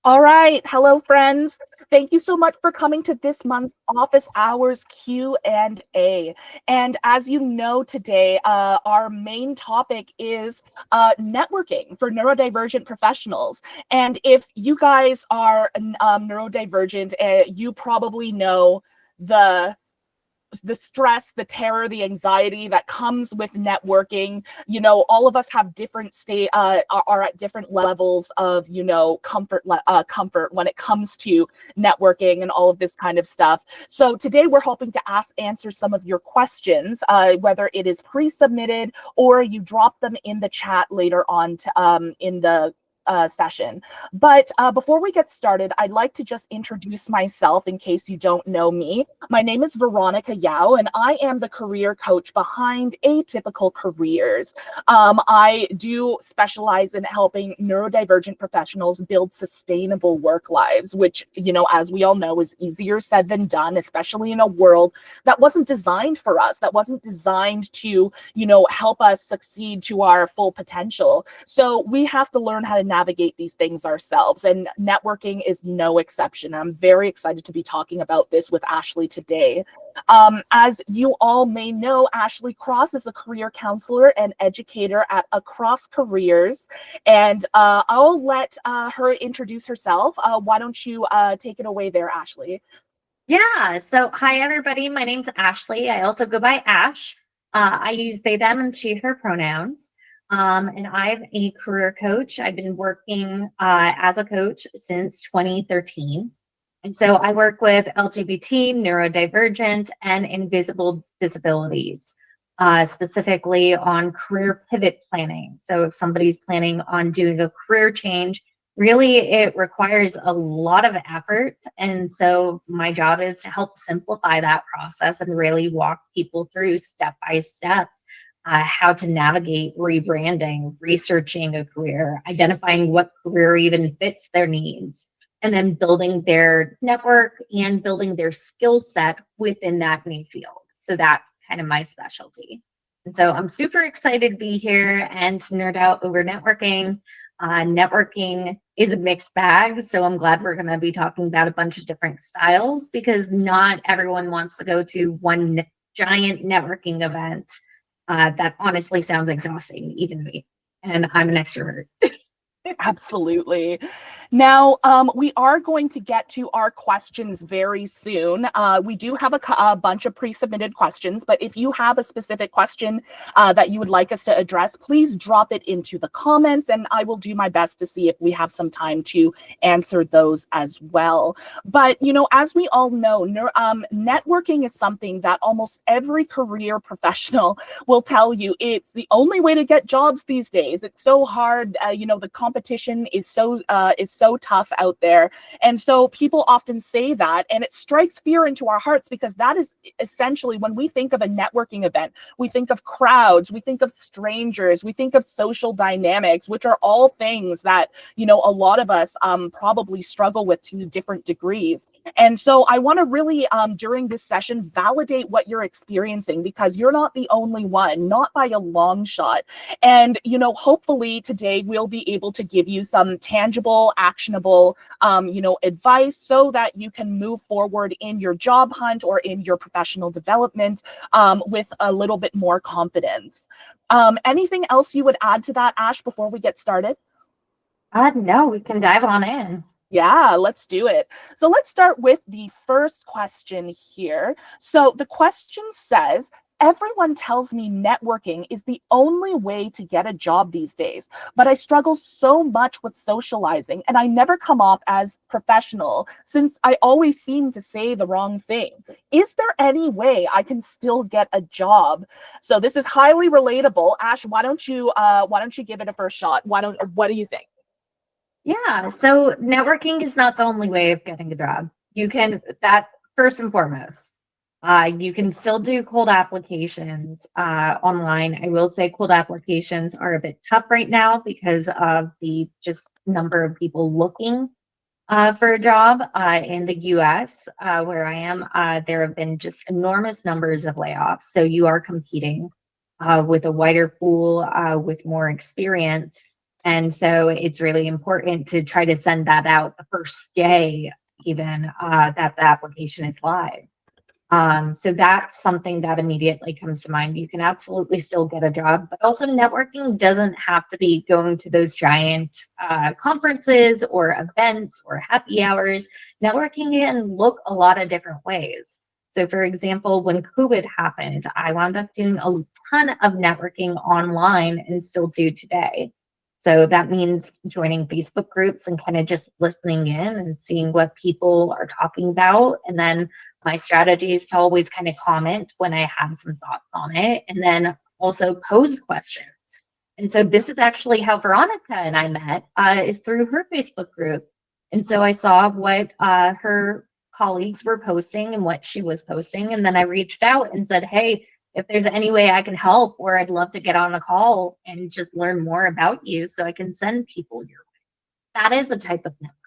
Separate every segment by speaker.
Speaker 1: All right. Hello, friends. Thank you so much for coming to this month's office hours Q&A. And as you know today, our main topic is networking for neurodivergent professionals. And if you guys are neurodivergent, you probably know the stress, the terror, the anxiety that comes with networking. All of us have different are at different levels of, comfort when it comes to networking and all of this kind of stuff. So today we're hoping to answer some of your questions, whether it is pre-submitted or you drop them in the chat later on in the session. But before we get started, I'd like to just introduce myself in case you don't know me. My name is Veronica Yao, and I am the career coach behind Atypical Careers. I do specialize in helping neurodivergent professionals build sustainable work lives, which, as we all know, is easier said than done, especially in a world that wasn't designed for us, that wasn't designed to, help us succeed to our full potential. So we have to learn how to navigate these things ourselves, and networking is no exception. I'm very excited to be talking about this with Ashley today. As you all may know, Ashley Cross is a career counselor and educator at Across Careers, and I'll let her introduce herself. Why don't you take it away there, Ashley?
Speaker 2: Yeah, so hi everybody, my name's Ashley. I also go by Ash. I use they, them, and she, her pronouns. And I'm a career coach. I've been working as a coach since 2013. And so I work with LGBT, neurodivergent, and invisible disabilities, specifically on career pivot planning. So if somebody's planning on doing a career change, really it requires a lot of effort. And so my job is to help simplify that process and really walk people through step by step how to navigate rebranding, researching a career, identifying what career even fits their needs, and then building their network and building their skill set within that new field. So that's kind of my specialty. And so I'm super excited to be here and to nerd out over networking. Networking is a mixed bag, so I'm glad we're going to be talking about a bunch of different styles because not everyone wants to go to one giant networking event. That honestly sounds exhausting, even me. And I'm an extrovert.
Speaker 1: Absolutely. Now, we are going to get to our questions very soon. We do have a bunch of pre-submitted questions, but if you have a specific question that you would like us to address, please drop it into the comments, and I will do my best to see if we have some time to answer those as well. But, as we all know, networking is something that almost every career professional will tell you it's the only way to get jobs these days. It's so hard. The competition is so tough out there. And so people often say that, and it strikes fear into our hearts because that is essentially when we think of a networking event, we think of crowds, we think of strangers, we think of social dynamics, which are all things that, a lot of us probably struggle with to different degrees. And so I want to really, during this session, validate what you're experiencing because you're not the only one, not by a long shot. And, hopefully today we'll be able to give you some tangible, actionable, advice so that you can move forward in your job hunt or in your professional development with a little bit more confidence. Anything else you would add to that, Ash, before we get started?
Speaker 2: No, we can dive on in.
Speaker 1: Yeah, let's do it. So let's start with the first question here. So the question says, everyone tells me networking is the only way to get a job these days, but I struggle so much with socializing and I never come off as professional since I always seem to say the wrong thing. Is there any way I can still get a job? So this is highly relatable. Ash, why don't you give it a first shot? What do you think?
Speaker 2: Yeah, so networking is not the only way of getting a job. You can, that first and foremost. You can still do cold applications online. I will say cold applications are a bit tough right now because of the just number of people looking for a job in the US, where I am. There have been just enormous numbers of layoffs. So you are competing with a wider pool, with more experience. And so it's really important to try to send that out the first day, even that the application is live. So that's something that immediately comes to mind. You can absolutely still get a job, but also networking doesn't have to be going to those giant conferences or events or happy hours. Networking can look a lot of different ways. So for example, when COVID happened, I wound up doing a ton of networking online and still do today. So that means joining Facebook groups and kind of just listening in and seeing what people are talking about. And then my strategy is to always kind of comment when I have some thoughts on it, and then also pose questions. And so this is actually how Veronica and I met, is through her Facebook group. And so I saw what her colleagues were posting and what she was posting. And then I reached out and said, hey, if there's any way I can help, or I'd love to get on a call and just learn more about you so I can send people your way. That is a type of network.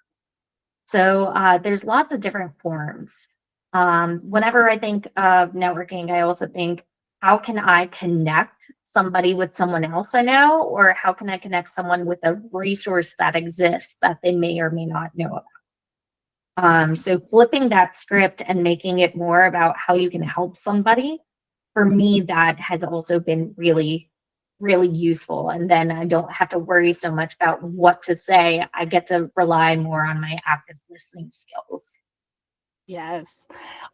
Speaker 2: So there's lots of different forms. Whenever I think of networking, I also think, how can I connect somebody with someone else I know, or how can I connect someone with a resource that exists that they may or may not know about? So flipping that script and making it more about how you can help somebody, for me, that has also been really, really useful. And then I don't have to worry so much about what to say. I get to rely more on my active listening skills.
Speaker 1: Yes,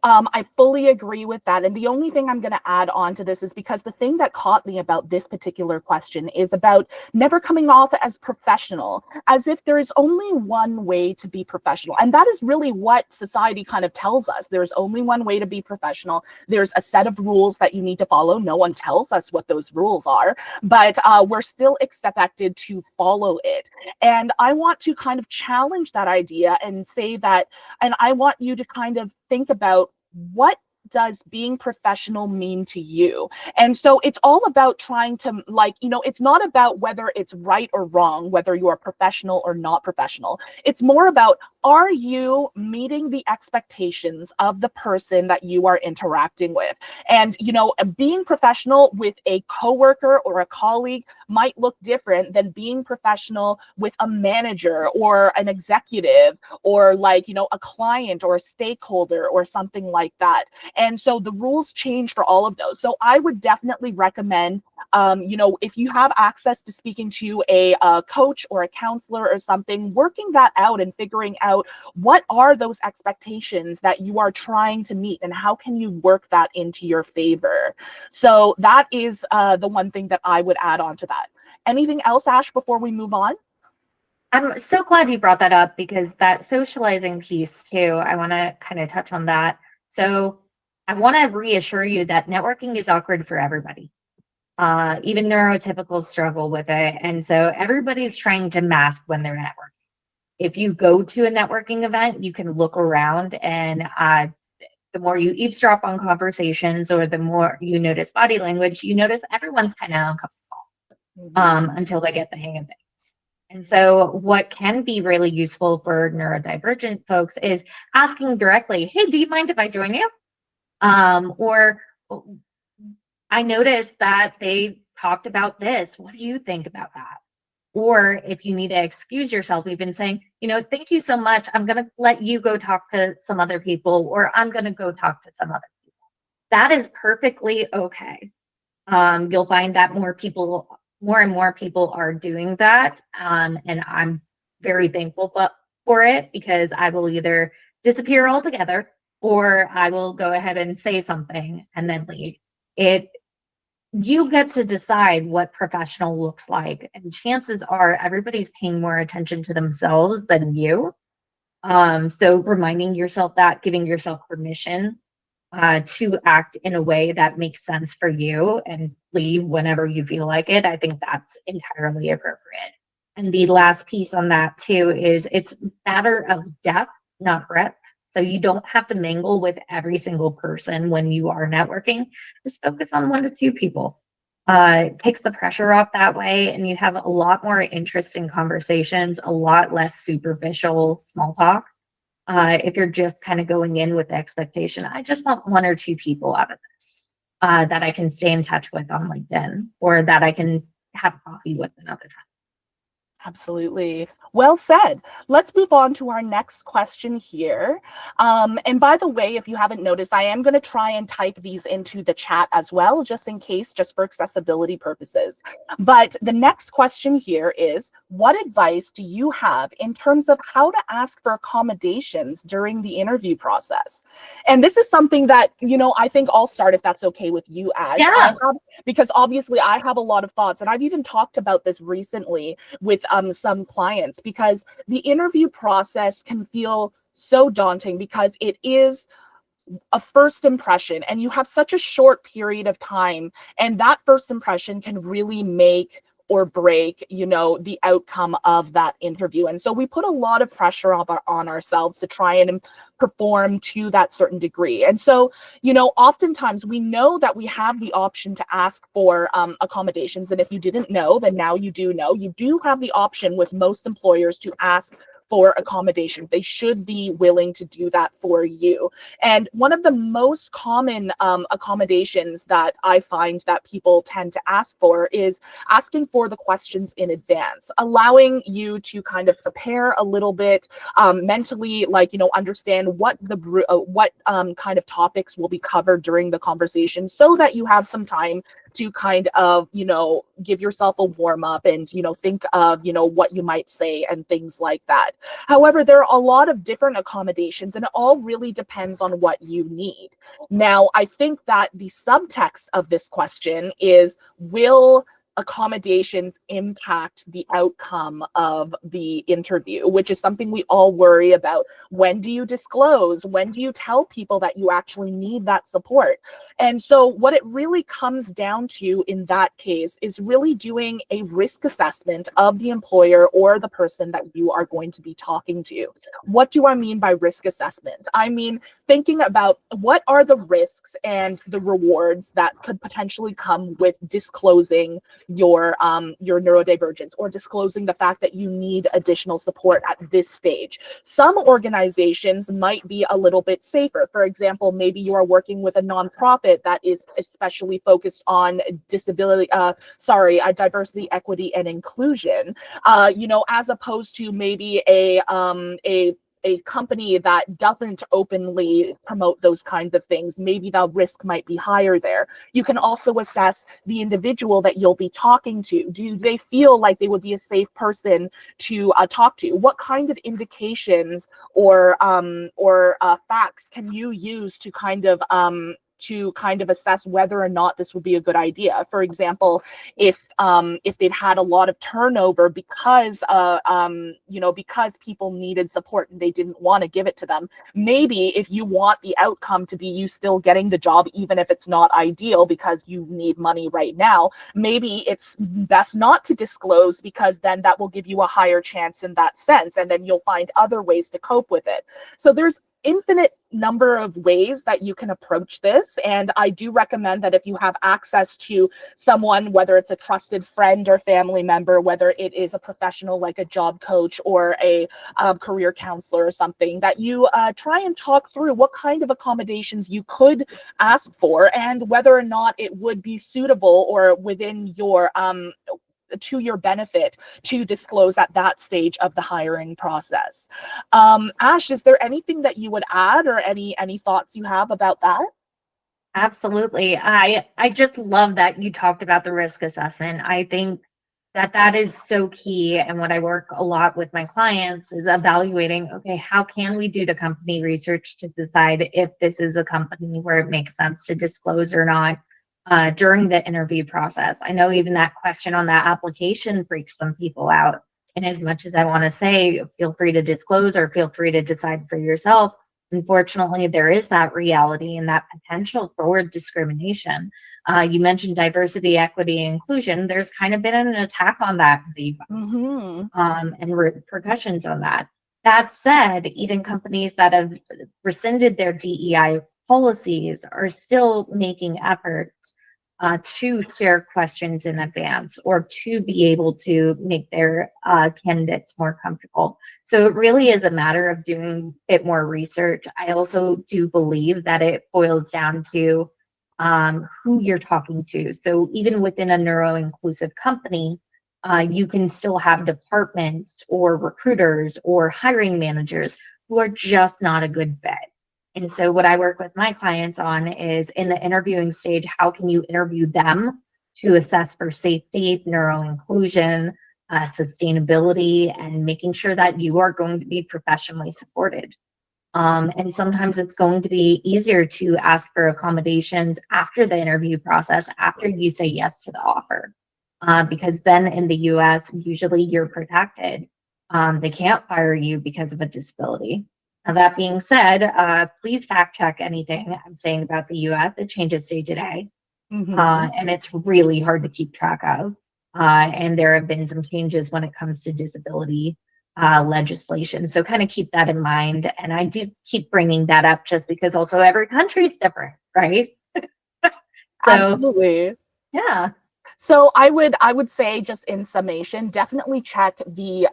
Speaker 1: I fully agree with that. And the only thing I'm going to add on to this is because the thing that caught me about this particular question is about never coming off as professional, as if there is only one way to be professional. And that is really what society kind of tells us. There's only one way to be professional. There's a set of rules that you need to follow. No one tells us what those rules are, but we're still expected to follow it. And I want to kind of challenge that idea and say that, and I want you to kind of think about, what does being professional mean to you? And so it's all about trying to, like, it's not about whether it's right or wrong, whether you are professional or not professional. It's more about, are you meeting the expectations of the person that you are interacting with? And, being professional with a coworker or a colleague might look different than being professional with a manager or an executive, or a client or a stakeholder or something like that. And so the rules change for all of those. So I would definitely recommend, if you have access to speaking to a coach or a counselor or something, working that out and figuring out, what are those expectations that you are trying to meet, and how can you work that into your favor? So that is the one thing that I would add on to that. Anything else, Ash, before we move on?
Speaker 2: I'm so glad you brought that up, because that socializing piece too, I want to kind of touch on that. So I want to reassure you that networking is awkward for everybody. Even neurotypicals struggle with it. And so everybody's trying to mask when they're networking. If you go to a networking event, you can look around, and the more you eavesdrop on conversations, or the more you notice body language, you notice everyone's kind of uncomfortable until they get the hang of things. And so what can be really useful for neurodivergent folks is asking directly, hey, do you mind if I join you? Or I noticed that they talked about this. What do you think about that? Or if you need to excuse yourself, even saying, thank you so much. I'm going to let you go talk to some other people, or I'm going to go talk to some other people. That is perfectly okay. You'll find that more and more people are doing that. And I'm very thankful for it, because I will either disappear altogether, or I will go ahead and say something and then leave. You get to decide what professional looks like, and chances are everybody's paying more attention to themselves than you. So reminding yourself that, giving yourself permission to act in a way that makes sense for you, and leave whenever you feel like it, I think that's entirely appropriate. And the last piece on that too is, it's a matter of depth, not breadth. So you don't have to mingle with every single person when you are networking. Just focus on 1 to 2 people. It takes the pressure off that way, and you have a lot more interesting conversations, a lot less superficial small talk. If you're just kind of going in with the expectation, I just want 1 or 2 people out of this that I can stay in touch with on LinkedIn, or that I can have coffee with another time.
Speaker 1: Absolutely. Well said. Let's move on to our next question here. And by the way, if you haven't noticed, I am going to try and type these into the chat as well, just in case, just for accessibility purposes. But the next question here is, what advice do you have in terms of how to ask for accommodations during the interview process? And this is something that, I think I'll start if that's okay with you, Ash.
Speaker 2: Yeah.
Speaker 1: Because obviously I have a lot of thoughts, and I've even talked about this recently with some clients, because the interview process can feel so daunting because it is a first impression and you have such a short period of time, and that first impression can really make or break the outcome of that interview. And so we put a lot of pressure on ourselves to try and perform to that certain degree. And so oftentimes we know that we have the option to ask for accommodations, and if you didn't know, then now you do know. You do have the option with most employers to ask for accommodations. They should be willing to do that for you. And one of the most common accommodations that I find that people tend to ask for is asking for the questions in advance, allowing you to kind of prepare a little bit mentally, understand what kind of topics will be covered during the conversation, so that you have some time to kind of, give yourself a warm up and, think of, what you might say and things like that. However, there are a lot of different accommodations, and it all really depends on what you need. Now, I think that the subtext of this question is, will accommodations impact the outcome of the interview, which is something we all worry about. When do you disclose? When do you tell people that you actually need that support? And so what it really comes down to in that case is really doing a risk assessment of the employer or the person that you are going to be talking to. What do I mean by risk assessment? I mean thinking about what are the risks and the rewards that could potentially come with disclosing your neurodivergence, or disclosing the fact that you need additional support at this stage. Some organizations might be a little bit safer. For example, maybe you are working with a nonprofit that is especially focused on diversity, equity, and inclusion, as opposed to maybe a company that doesn't openly promote those kinds of things. Maybe the risk might be higher there. You can also assess the individual that you'll be talking to. Do they feel like they would be a safe person to talk to? What kind of indications or facts can you use to kind of assess whether or not this would be a good idea? For example, if they've had a lot of turnover because people needed support and they didn't want to give it to them. Maybe if you want the outcome to be you still getting the job, even if it's not ideal because you need money right now, maybe it's best not to disclose, because then that will give you a higher chance in that sense, and then you'll find other ways to cope with it. So there's infinite number of ways that you can approach this. And I do recommend that if you have access to someone, whether it's a trusted friend or family member, whether it is a professional like a job coach or a career counselor or something, that you try and talk through what kind of accommodations you could ask for and whether or not it would be suitable or within your to your benefit to disclose at that stage of the hiring process. Ash, is there anything that you would add, or any thoughts you have about that?
Speaker 2: Absolutely. I just love that you talked about the risk assessment. I think that is so key. And what I work a lot with my clients is evaluating, okay, how can we do the company research to decide if this is a company where it makes sense to disclose or not during the interview process. I know even that question on that application freaks some people out. And as much as I want to say, feel free to disclose or feel free to decide for yourself, unfortunately, there is that reality and that potential for discrimination. You mentioned diversity, equity, and inclusion. There's kind of been an attack on that in the US, and repercussions on that. That said, even companies that have rescinded their DEI policies are still making efforts to share questions in advance or to be able to make their candidates more comfortable. So it really is a matter of doing a bit more research. I also do believe that it boils down to who you're talking to. So even within a neuro-inclusive company, you can still have departments or recruiters or hiring managers who are just not a good fit. And so what I work with my clients on is in the interviewing stage, how can you interview them to assess for safety, neuro inclusion, sustainability, and making sure that you are going to be professionally supported. And sometimes it's going to be easier to ask for accommodations after the interview process, after you say yes to the offer. Because then in the US, usually you're protected. They can't fire you because of a disability. Now, that being said, please fact check anything I'm saying about the US. It changes day to day. And it's really hard to keep track of. And there have been some changes when it comes to disability legislation. So kind of keep that in mind. And I do keep bringing that up just because also every country is different, right?
Speaker 1: Absolutely.
Speaker 2: Yeah.
Speaker 1: So I would say, just in summation, definitely check the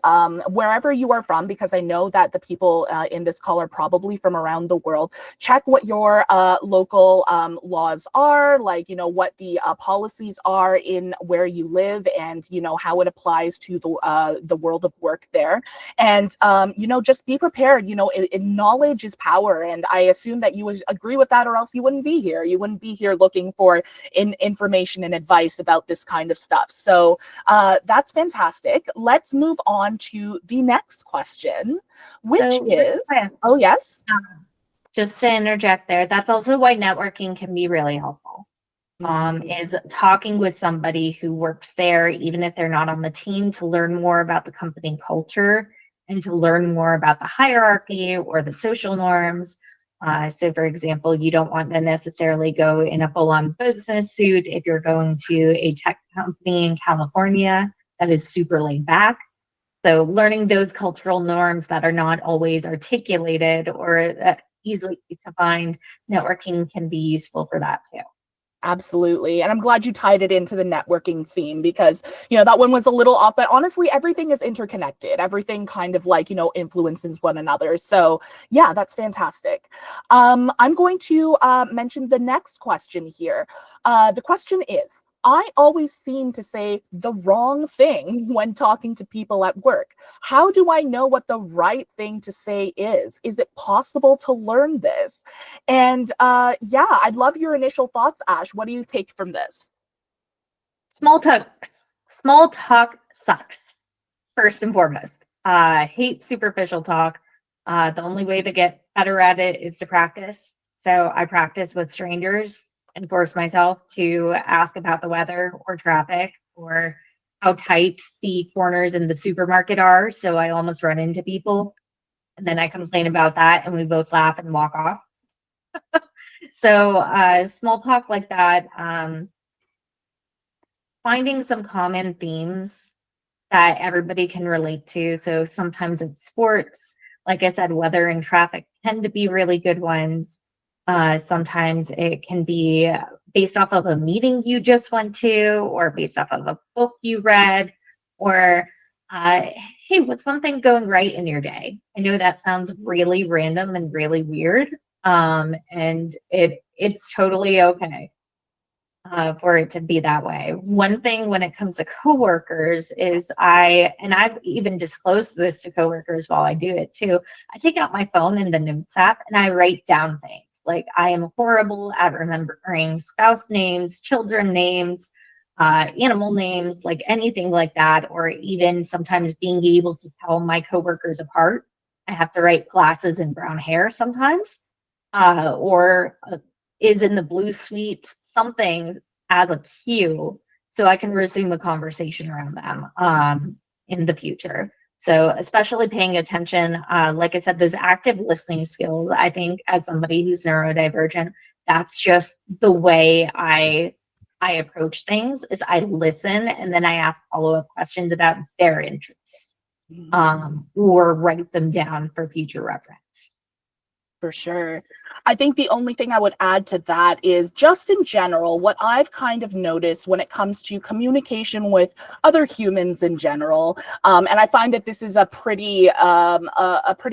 Speaker 1: wherever you are from, because I know that the people in this call are probably from around the world. Check what your local laws are, like, what the policies are in where you live, and how it applies to the world of work there. And just be prepared. Knowledge is power, and I assume that you would agree with that, or else you wouldn't be here. You wouldn't be here looking for information and advice about this kind of stuff. So that's fantastic. Let's move on to the next question, which is, oh yes.
Speaker 2: Just to interject there, that's also why networking can be really helpful. Is talking with somebody who works there, even if they're not on the team, to learn more about the company culture and to learn more about the hierarchy or the social norms. So for example, you don't want to necessarily go in a full-on business suit if you're going to a tech company in California that is super laid back. So learning those cultural norms that are not always articulated or easily to find, networking can be useful for that too.
Speaker 1: Absolutely. And I'm glad you tied it into the networking theme, because, that one was a little off, but honestly, everything is interconnected. Everything kind of influences one another. So yeah, that's fantastic. I'm going to mention the next question here. The question is, I always seem to say the wrong thing when talking to people at work. How do I know what the right thing to say is? Is it possible to learn this? And yeah, I'd love your initial thoughts, Ash. What do you take from this?
Speaker 2: Small talk sucks, first and foremost. Hate superficial talk. The only way to get better at it is to practice. So I practice with strangers and force myself to ask about the weather or traffic or how tight the corners in the supermarket are. So I almost run into people, and then I complain about that and we both laugh and walk off. So small talk like that, finding some common themes that everybody can relate to. So sometimes it's sports. Like I said, weather and traffic tend to be really good ones. Sometimes it can be based off of a meeting you just went to, or based off of a book you read, or hey, what's one thing going right in your day? I know that sounds really random and really weird, and it's totally okay for it to be that way. One thing when it comes to coworkers is I've even disclosed this to coworkers while I do it too. I take out my phone in the notes app and I write down things. Like, I am horrible at remembering spouse names, children names, animal names, like anything like that, or even sometimes being able to tell my coworkers apart. I have to write glasses and brown hair sometimes, or is in the blue suite, something as a cue so I can resume a conversation around them in the future. So especially paying attention, like I said, those active listening skills, I think as somebody who's neurodivergent, that's just the way I approach things, is I listen and then I ask follow-up questions about their interests, or write them down for future reference.
Speaker 1: For sure. I think the only thing I would add to that is, just in general, what I've kind of noticed when it comes to communication with other humans in general, and I find that this is a pretty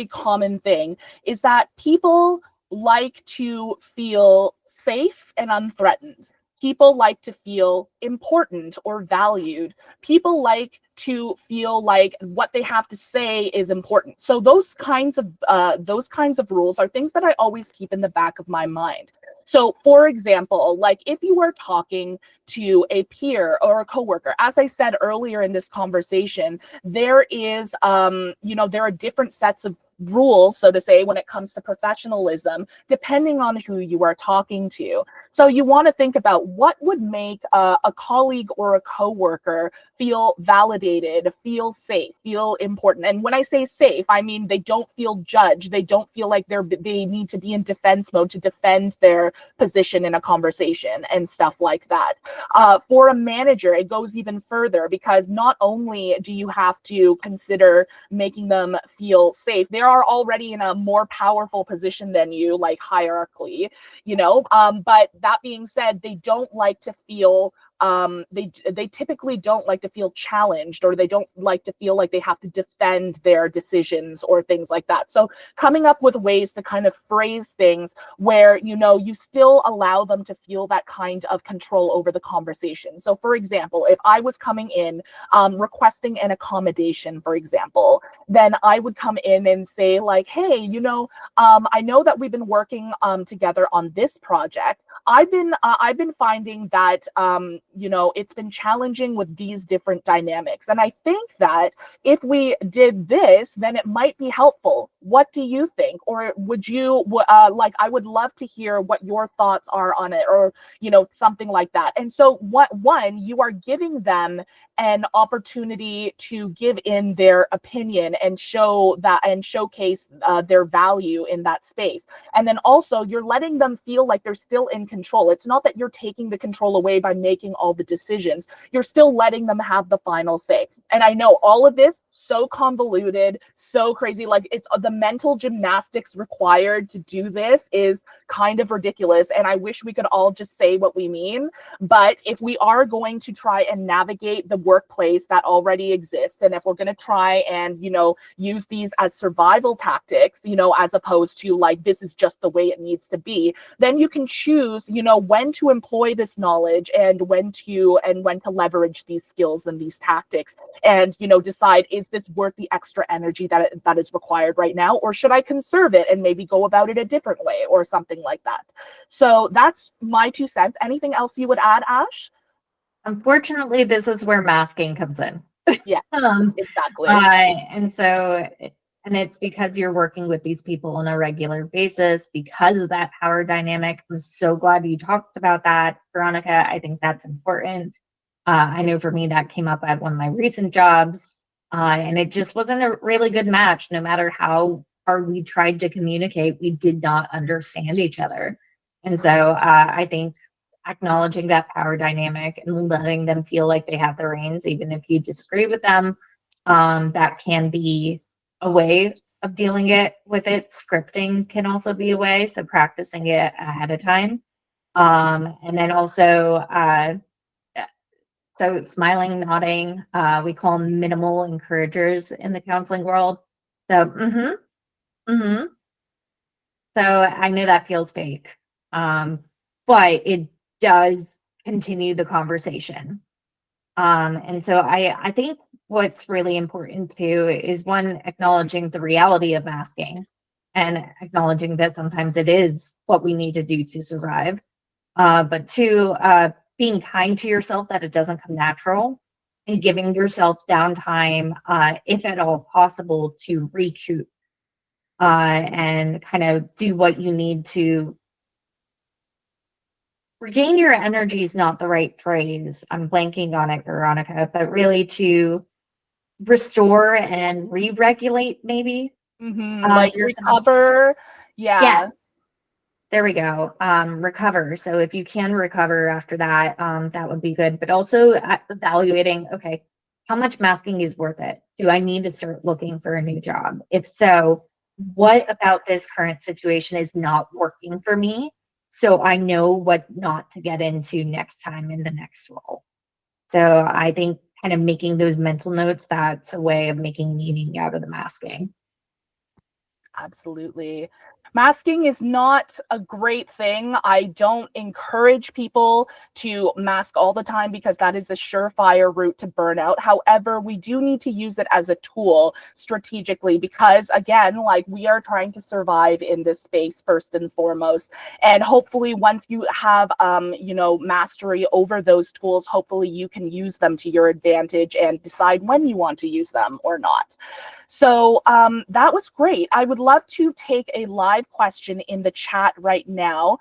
Speaker 1: common thing, is that people like to feel safe and unthreatened. People like to feel important or valued. People like to feel like what they have to say is important. So those kinds of rules are things that I always keep in the back of my mind. So, for example, like if you are talking to a peer or a coworker, as I said earlier in this conversation, there is, there are different sets of rules, so to say, when it comes to professionalism, depending on who you are talking to. So you want to think about what would make a colleague or a coworker feel validated, feel safe, feel important. And when I say safe, I mean they don't feel judged. They don't feel like they need to be in defense mode to defend their position in a conversation and stuff like that. For a manager, it goes even further, because not only do you have to consider making them feel safe, they are already in a more powerful position than you, like hierarchically, but that being said, they don't like to feel they typically don't like to feel challenged, or they don't like to feel like they have to defend their decisions or things like that. So coming up with ways to kind of phrase things where you still allow them to feel that kind of control over the conversation. So for example, if I was coming in requesting an accommodation, for example, then I would come in and say like, hey, I know that we've been working together on this project. I've been finding that it's been challenging with these different dynamics, and I think that if we did this, then it might be helpful. What do you think? Or would you I would love to hear what your thoughts are on it, or something like that. And so you are giving them an opportunity to give in their opinion and showcase their value in that space. And then also you're letting them feel like they're still in control. It's not that you're taking the control away by making all the decisions. You're still letting them have the final say. And I know all of this so convoluted, so crazy, like it's the mental gymnastics required to do this is kind of ridiculous. And I wish we could all just say what we mean. But if we are going to try and navigate the workplace that already exists, and if we're going to try and use these as survival tactics, as opposed to like this is just the way it needs to be, then you can choose when to employ this knowledge and when to leverage these skills and these tactics, and decide, is this worth the extra energy that is required right now, or should I conserve it and maybe go about it a different way or something like that. So that's my 2 cents. Anything else you would add, Ash?
Speaker 2: Unfortunately, this is where masking comes in.
Speaker 1: Yes, exactly.
Speaker 2: And it's because you're working with these people on a regular basis because of that power dynamic. I'm so glad you talked about that, Veronica. I think that's important. I know for me that came up at one of my recent jobs, and it just wasn't a really good match. No matter how hard we tried to communicate, we did not understand each other. And so I think acknowledging that power dynamic and letting them feel like they have the reins, even if you disagree with them, that can be a way of dealing with it. Scripting can also be a way, so practicing it ahead of time. And then also, so smiling, nodding, we call them minimal encouragers in the counseling world. So, So I know that feels fake, but it does continue the conversation. And so I think what's really important too is, one, acknowledging the reality of masking and acknowledging that sometimes it is what we need to do to survive. But two, being kind to yourself that it doesn't come natural, and giving yourself downtime, if at all possible, to recoup and kind of do what you need to regain your energy. Is not the right phrase. I'm blanking on it, Veronica, but really to restore and re-regulate maybe.
Speaker 1: Like recover. Yeah.
Speaker 2: Yes. There we go. Recover. So if you can recover after that, that would be good. But also evaluating, okay, how much masking is worth it? Do I need to start looking for a new job? If so, what about this current situation is not working for me? So I know what not to get into next time in the next role. So I think kind of making those mental notes, that's a way of making meaning out of the masking.
Speaker 1: Absolutely. Masking is not a great thing. I don't encourage people to mask all the time because that is a surefire route to burnout. However, we do need to use it as a tool strategically because, again, like we are trying to survive in this space first and foremost. And hopefully, once you have, mastery over those tools, hopefully you can use them to your advantage and decide when you want to use them or not. So that was great. I would love to take a live question in the chat right now.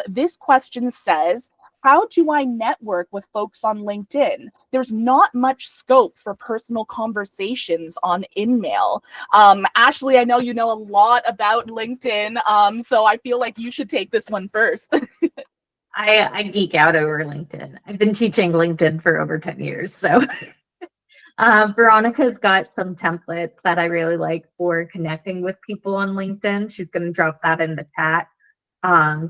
Speaker 1: This question says, how do I network with folks on LinkedIn? There's not much scope for personal conversations on InMail. Ashley, I know you know a lot about LinkedIn, so I feel like you should take this one first.
Speaker 2: I geek out over LinkedIn. I've been teaching LinkedIn for over 10 years, so Veronica's got some templates that I really like for connecting with people on LinkedIn. She's going to drop that in the chat.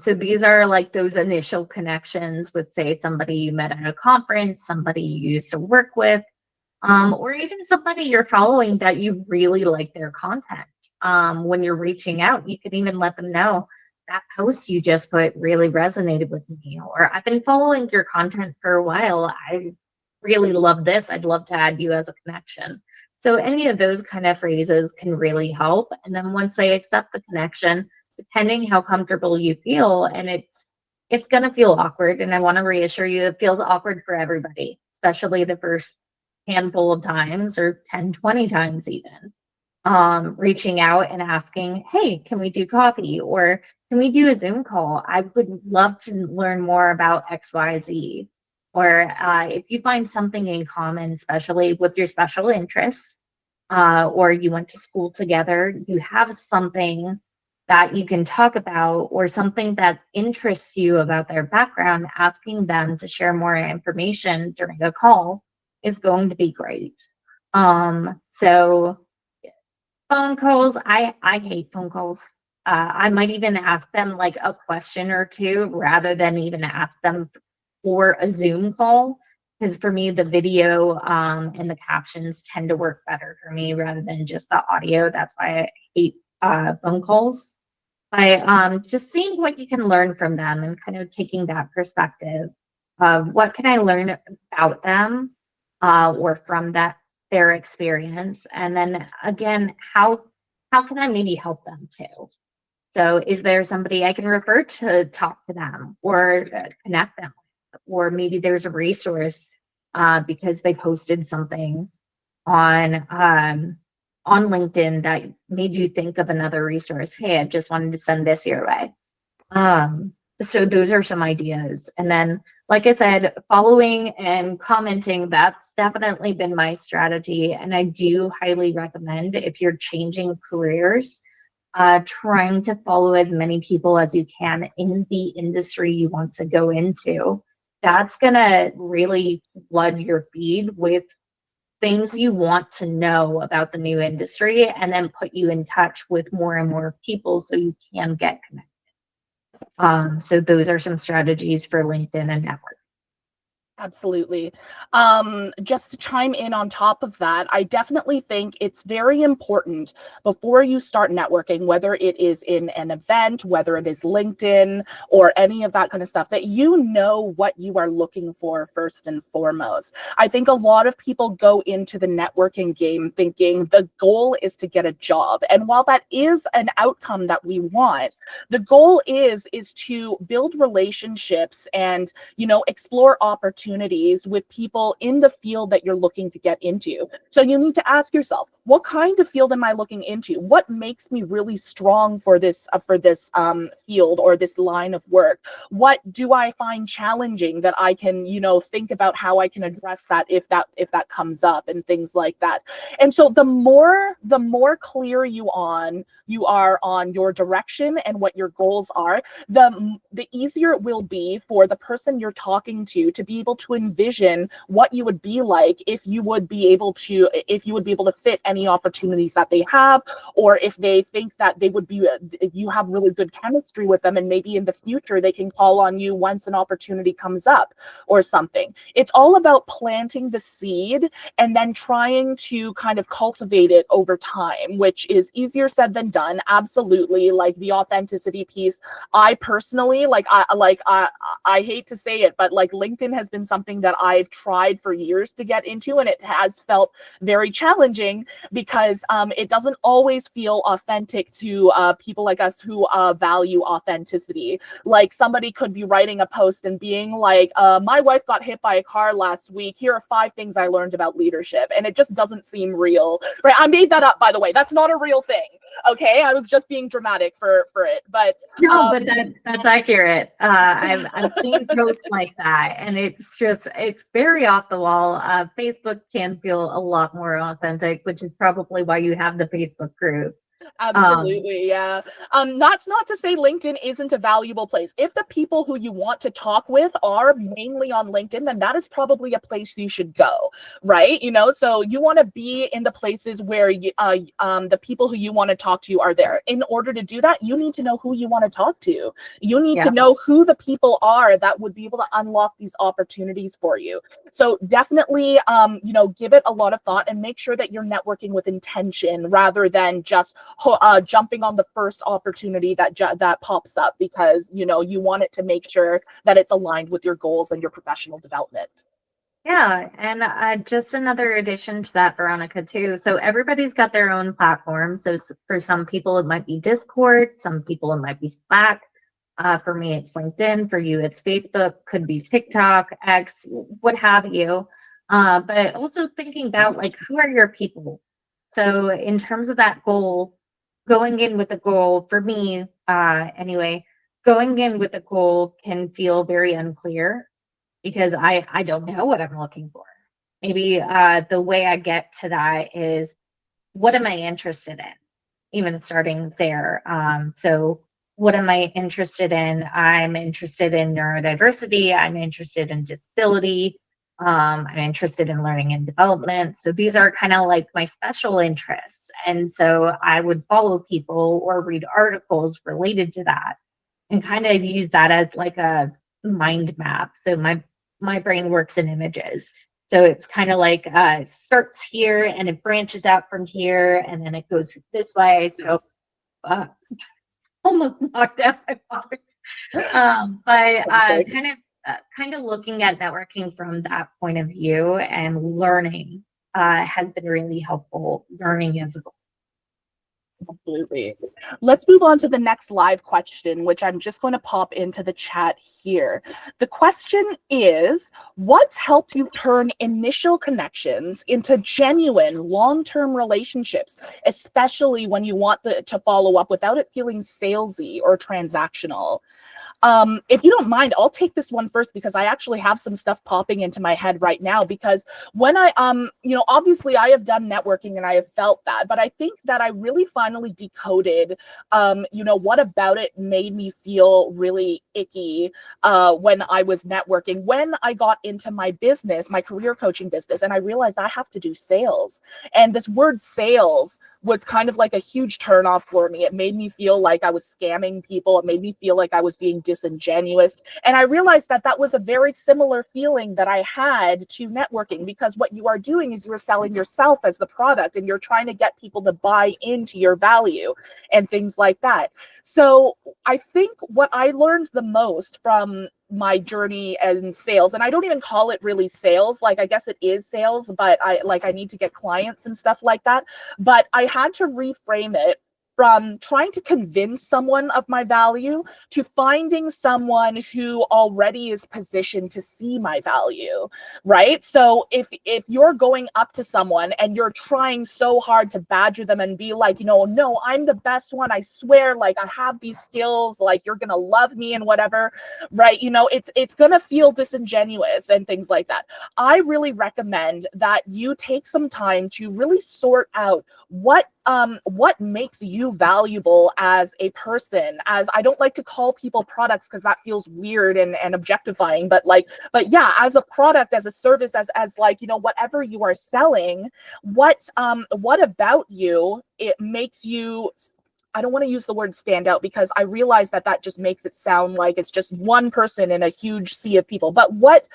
Speaker 2: So these are like those initial connections with, say, somebody you met at a conference, somebody you used to work with, or even somebody you're following that you really like their content. When you're reaching out, you can even let them know that post you just put really resonated with me, or I've been following your content for a while. I really love this. I'd love to add you as a connection. So any of those kind of phrases can really help. And then once they accept the connection, depending how comfortable you feel, and it's going to feel awkward. And I want to reassure you, it feels awkward for everybody, especially the first handful of times or 10, 20 times even. Reaching out and asking, hey, can we do coffee? Or can we do a Zoom call? I would love to learn more about XYZ. Or if you find something in common, especially with your special interests, or you went to school together, you have something that you can talk about or something that interests you about their background, asking them to share more information during a call is going to be great. So phone calls, I hate phone calls. I might even ask them like a question or two rather than even ask them for a Zoom call, because for me, the video and the captions tend to work better for me rather than just the audio. That's why I hate phone calls. By just seeing what you can learn from them and kind of taking that perspective of what can I learn about them or from their experience, and then again, how can I maybe help them too? So is there somebody I can refer to talk to them or connect them with? Or maybe there's a resource because they posted something on LinkedIn that made you think of another resource. Hey, I just wanted to send this your way. So those are some ideas. And then, like I said, following and commenting, that's definitely been my strategy. And I do highly recommend, if you're changing careers, trying to follow as many people as you can in the industry you want to go into. That's going to really flood your feed with things you want to know about the new industry, and then put you in touch with more and more people so you can get connected. So those are some strategies for LinkedIn and network.
Speaker 1: Absolutely. Just to chime in on top of that, I definitely think it's very important before you start networking, whether it is in an event, whether it is LinkedIn or any of that kind of stuff, that you know what you are looking for first and foremost. I think a lot of people go into the networking game thinking the goal is to get a job. And while that is an outcome that we want, the goal is to build relationships and, explore opportunities with people in the field that you're looking to get into. So you need to ask yourself, what kind of field am I looking into? What makes me really strong for this field or this line of work? What do I find challenging that I can, think about how I can address that if that comes up, and things like that. And so the more clear you are on your direction and what your goals are, the easier it will be for the person you're talking to be able to envision what you would be like if you would be able to fit any opportunities that they have, or if they think that they would be, if you have really good chemistry with them, and maybe in the future they can call on you once an opportunity comes up or something. It's all about planting the seed and then trying to kind of cultivate it over time, which is easier said than done. Absolutely. Like the authenticity piece, I personally, I hate to say it, but like LinkedIn has been something that I've tried for years to get into, and it has felt very challenging because it doesn't always feel authentic to people like us who value authenticity. Like somebody could be writing a post and being like, my wife got hit by a car last week. Here are 5 things I learned about leadership. And it just doesn't seem real, right? I made that up, by the way. That's not a real thing. Okay. I was just being dramatic for it. But
Speaker 2: no, but that's accurate. I've seen posts like that, and it's very off the wall. Facebook can feel a lot more authentic, which is probably why you have the Facebook group.
Speaker 1: Absolutely, yeah. That's not to say LinkedIn isn't a valuable place. If the people who you want to talk with are mainly on LinkedIn, then that is probably a place you should go, right? You know, so you want to be in the places where you, the people who you want to talk to are there. In order to do that, you need to know who you want to talk to. You need to know who the people are that would be able to unlock these opportunities for you. So definitely, you know, give it a lot of thought and make sure that you're networking with intention rather than just jumping on the first opportunity that pops up, because you know you want it to make sure that it's aligned with your goals and your professional development.
Speaker 2: Yeah, and just another addition to that, Veronica, too. So everybody's got their own platform. So for some people, it might be Discord. Some people, it might be Slack. For me, it's LinkedIn. For you, it's Facebook. Could be TikTok, X, what have you. But also thinking about, like, who are your people? So in terms of that goal, going in with a goal, for me, anyway, going in with a goal can feel very unclear because I don't know what I'm looking for. Maybe the way I get to that is, what am I interested in? Even starting there. So what am I interested in? I'm interested in neurodiversity. I'm interested in disability. I'm interested in learning and development. So these are kind of like my special interests. And so I would follow people or read articles related to that and kind of use that as like a mind map. So my brain works in images. So it's kind of like it starts here and it branches out from here and then it goes this way. So almost knocked out my body. But kind of looking at networking from that point of view and learning has been really helpful. Learning as a goal.
Speaker 1: Absolutely. Let's move on to the next live question, which I'm just going to pop into the chat here. The question is, what's helped you turn initial connections into genuine long-term relationships, especially when you want to follow up without it feeling salesy or transactional? If you don't mind, I'll take this one first because I actually have some stuff popping into my head right now, because when I, you know, obviously I have done networking and I have felt that, but I think that I really finally decoded, you know, what about it made me feel really icky when I was networking, when I got into my business, my career coaching business, and I realized I have to do sales. And this word sales was kind of like a huge turnoff for me. It made me feel like I was scamming people. It made me feel like I was being disingenuous. And I realized that that was a very similar feeling that I had to networking, because what you are doing is you're selling yourself as the product and you're trying to get people to buy into your value and things like that. So I think what I learned the most from my journey in sales, and I don't even call it really sales, like I guess it is sales, but I need to get clients and stuff like that. But I had to reframe it from trying to convince someone of my value to finding someone who already is positioned to see my value, right? So if you're going up to someone and you're trying so hard to badger them and be like, you know, no, I'm the best one, I swear, like I have these skills, like you're gonna love me and whatever, right? You know, it's gonna feel disingenuous and things like that. I really recommend that you take some time to really sort out what what makes you valuable as a person? As I don't like to call people products because that feels weird and objectifying, but yeah, as a product, as a service, as like, you know, whatever you are selling, what about you it makes you, I don't want to use the word stand out because I realize that that just makes it sound like it's just one person in a huge sea of people. But what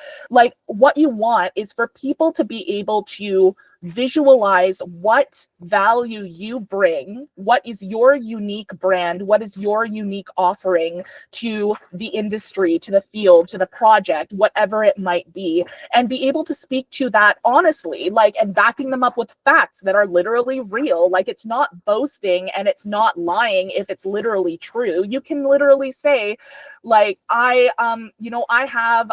Speaker 1: you want is for people to be able to visualize what value you bring, what is your unique brand, what is your unique offering to the industry, to the field, to the project, whatever it might be, and be able to speak to that honestly, like, and backing them up with facts that are literally real. Like, it's not boasting and it's not lying if it's literally true. You can literally say, like, I have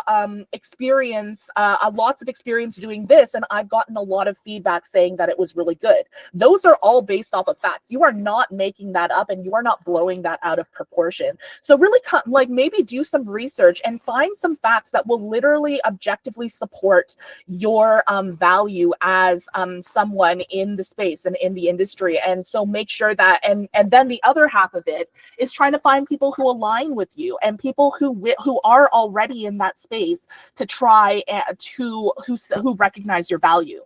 Speaker 1: experience, lots of experience doing this, and I've gotten a lot of feedback saying that it was really good. Those are all based off of facts. You are not making that up, and you are not blowing that out of proportion. So really, like, maybe do some research and find some facts that will literally objectively support your value as someone in the space and in the industry. And so make sure that, and then the other half of it is trying to find people who align with you and people who are already in that space to try to who recognize your value.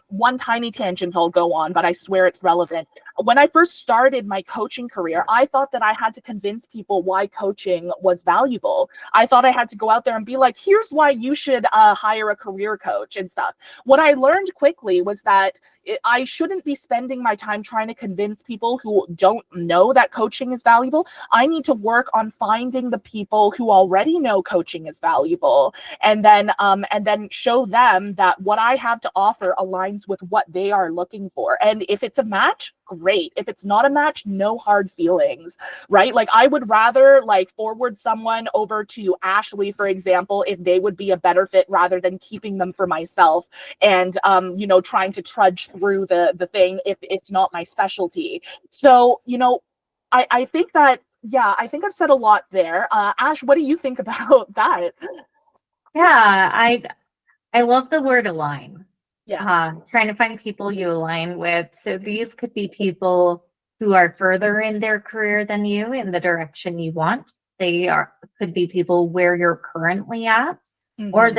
Speaker 1: One tiny tangent I'll go on, but I swear it's relevant. When I first started my coaching career, I thought that I had to convince people why coaching was valuable. I thought I had to go out there and be like, here's why you should hire a career coach and stuff. What I learned quickly was that I shouldn't be spending my time trying to convince people who don't know that coaching is valuable. I need to work on finding the people who already know coaching is valuable, and then show them that what I have to offer aligns with what they are looking for. And if it's a match, great. If it's not a match, no hard feelings, right? Like, I would rather like forward someone over to Ashley, for example, if they would be a better fit, rather than keeping them for myself and trying to trudge through the thing if it's not my specialty. So, I think that, yeah, I think I've said a lot there. Ash, what do you think about that?
Speaker 2: Yeah, I love the word align.
Speaker 1: Yeah.
Speaker 2: Trying to find people you align with. So these could be people who are further in their career than you in the direction you want. Could be people where you're currently at, or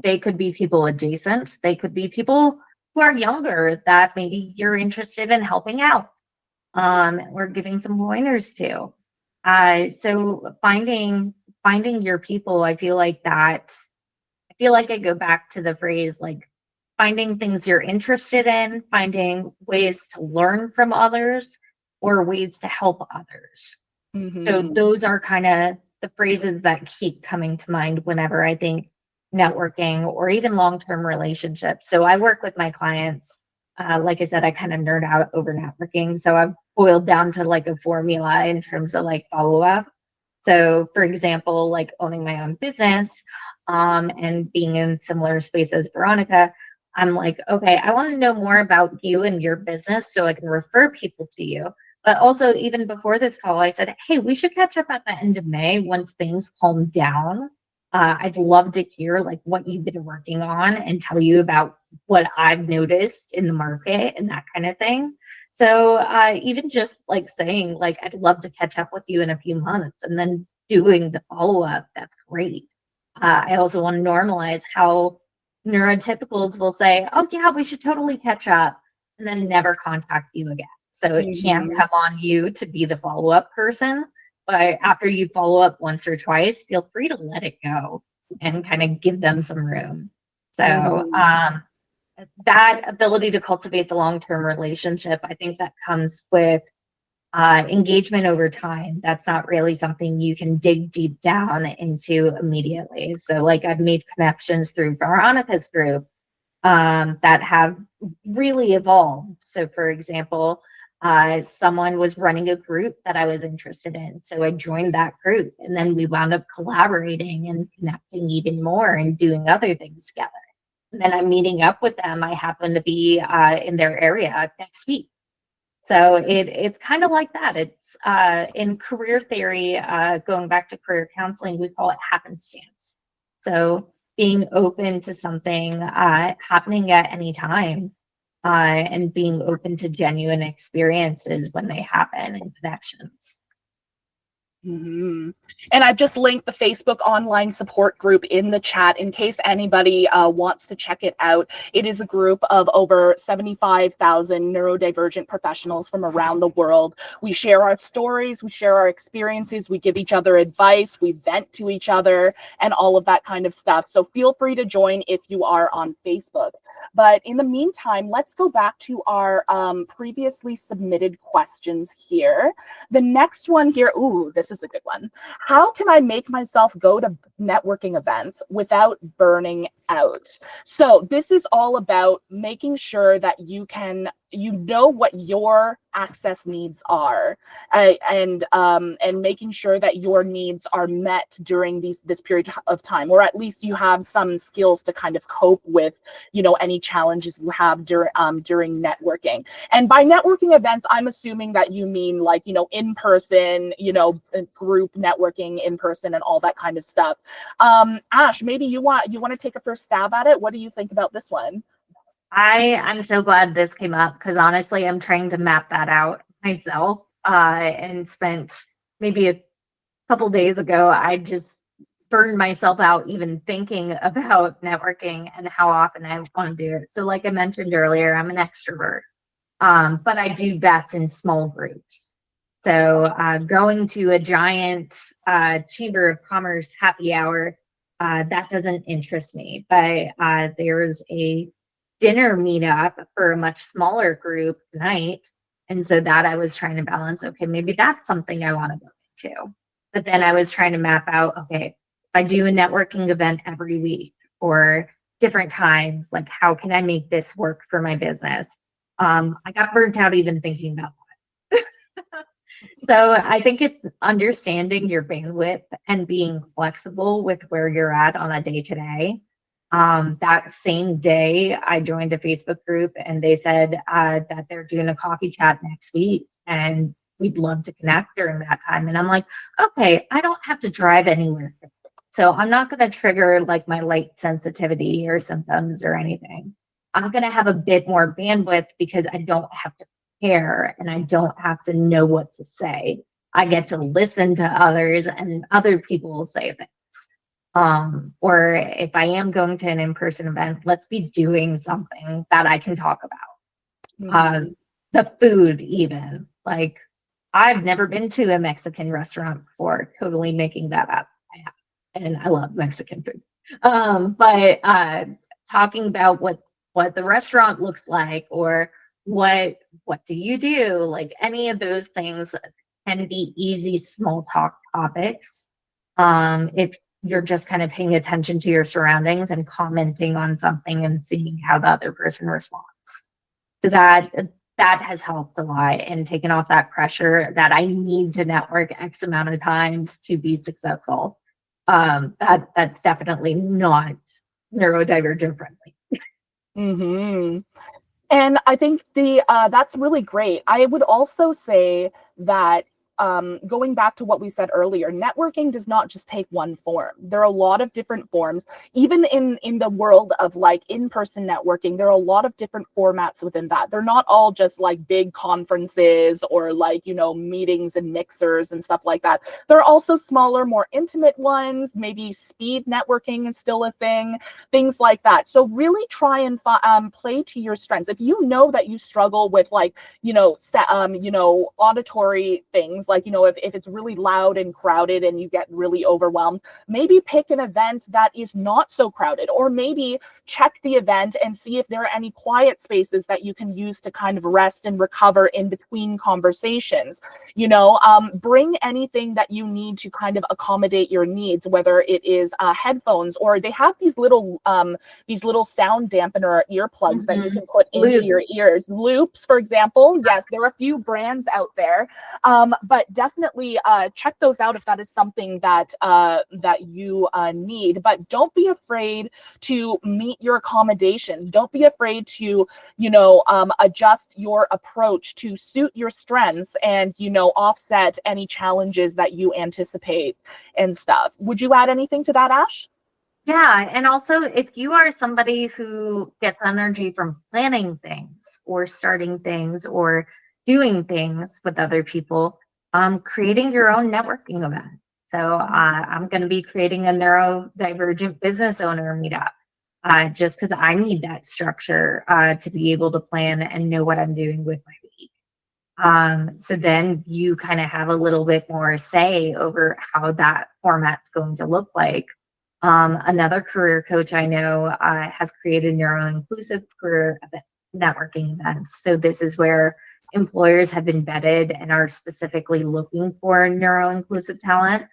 Speaker 2: they could be people adjacent. They could be people who are younger that maybe you're interested in helping out, or giving some pointers to. So finding your people, I feel like I go back to the phrase, like, finding things you're interested in, finding ways to learn from others, or ways to help others. So those are kind of the phrases that keep coming to mind whenever I think networking or even long-term relationships. So I work with my clients. Like I said, I kind of nerd out over networking. So I've boiled down to like a formula in terms of like follow-up. So for example, like owning my own business, and being in similar space as Veronica, I'm like, okay, I want to know more about you and your business so I can refer people to you. But also, even before this call, I said, hey, we should catch up at the end of May once things calm down. I'd love to hear like what you've been working on and tell you about what I've noticed in the market and that kind of thing. So even just like saying, like, I'd love to catch up with you in a few months, and then doing the follow-up, that's great. I also want to normalize how neurotypicals will say, oh yeah, we should totally catch up, and then never contact you again. So it can't come on you to be the follow-up person, but after you follow up once or twice, feel free to let it go and kind of give them some room. So that ability to cultivate the long-term relationship, I think that comes with engagement over time. That's not really something you can dig deep down into immediately. So like, I've made connections through Veronica's group that have really evolved. So for example, someone was running a group that I was interested in. So I joined that group, and then we wound up collaborating and connecting even more and doing other things together. And then I'm meeting up with them. I happen to be in their area next week. So it's kind of like that. It's in career theory, going back to career counseling, we call it happenstance. So being open to something happening at any time and being open to genuine experiences when they happen and connections.
Speaker 1: Mm-hmm. And I've just linked the Facebook online support group in the chat in case anybody wants to check it out. It is a group of over 75,000 neurodivergent professionals from around the world. We share our stories, we share our experiences, we give each other advice, we vent to each other, and all of that kind of stuff. So feel free to join if you are on Facebook. But in the meantime, let's go back to our previously submitted questions here. The next one here, ooh, this is a good one. How can I make myself go to networking events without burning out? So this is all about making sure that you know what your access needs are, and making sure that your needs are met during this period of time, or at least you have some skills to kind of cope with, any challenges you have during networking. And by networking events, I'm assuming that you mean like, in person, group networking in person and all that kind of stuff. Ash, maybe you want to take a first stab at it. What do you think about this one?
Speaker 2: I'm so glad this came up because honestly, I'm trying to map that out myself, and spent maybe a couple days ago, I just burned myself out even thinking about networking and how often I want to do it. So like I mentioned earlier, I'm an extrovert, but I do best in small groups. So going to a giant Chamber of Commerce happy hour, that doesn't interest me. But there's a dinner meetup for a much smaller group tonight. And so that I was trying to balance, okay, maybe that's something I want to go into. But then I was trying to map out, okay, if I do a networking event every week or different times, like how can I make this work for my business? I got burnt out even thinking about that. So I think it's understanding your bandwidth and being flexible with where you're at on a day-to-day. That same day, I joined a Facebook group and they said that they're doing a coffee chat next week and we'd love to connect during that time. And I'm like, okay, I don't have to drive anywhere. So I'm not going to trigger like my light sensitivity or symptoms or anything. I'm going to have a bit more bandwidth because I don't have to care and I don't have to know what to say. I get to listen to others and other people will say things. Or if I am going to an in-person event, let's be doing something that I can talk about.
Speaker 1: Mm-hmm.
Speaker 2: The food even, like I've never been to a Mexican restaurant before, totally making that up. And I love Mexican food. But talking about what the restaurant looks like or what do you do? Like any of those things can be easy, small talk topics. If you're just kind of paying attention to your surroundings and commenting on something and seeing how the other person responds. So that has helped a lot and taken off that pressure that I need to network X amount of times to be successful. That's definitely not neurodivergent friendly.
Speaker 1: Mm-hmm. And I think that's really great. I would also say that going back to what we said earlier, networking does not just take one form. There are a lot of different forms. Even in the world of like in-person networking, there are a lot of different formats within that. They're not all just like big conferences or like, meetings and mixers and stuff like that. There are also smaller, more intimate ones. Maybe speed networking is still a thing, things like that. So really try and play to your strengths. If you know that you struggle with like, auditory things, like, if it's really loud and crowded and you get really overwhelmed, maybe pick an event that is not so crowded, or maybe check the event and see if there are any quiet spaces that you can use to kind of rest and recover in between conversations. Bring anything that you need to kind of accommodate your needs, whether it is headphones, or they have these little sound dampener earplugs that you can put into your ears. Loops, for example. Yes, there are a few brands out there, but definitely check those out if that is something that you need. But don't be afraid to meet your accommodations. Don't be afraid to adjust your approach to suit your strengths and offset any challenges that you anticipate and stuff. Would you add anything to that, Ash?
Speaker 2: Yeah, and also if you are somebody who gets energy from planning things or starting things or doing things with other people, creating your own networking event. So I'm going to be creating a neurodivergent business owner meetup, just because I need that structure to be able to plan and know what I'm doing with my week. So then you kind of have a little bit more say over how that format's going to look like. Another career coach I know has created neuro-inclusive career networking events. So this is where employers have embedded and are specifically looking for neuro-inclusive talent.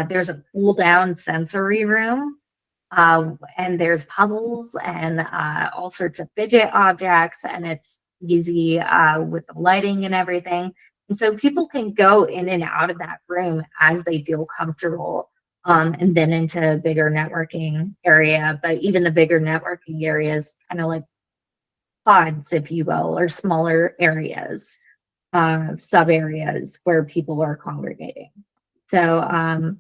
Speaker 2: There's a cool down sensory room, and there's puzzles and all sorts of fidget objects, and it's easy with the lighting and everything. And so people can go in and out of that room as they feel comfortable, and then into a bigger networking area. But even the bigger networking areas, kind of like pods, if you will, or smaller areas, sub areas where people are congregating. So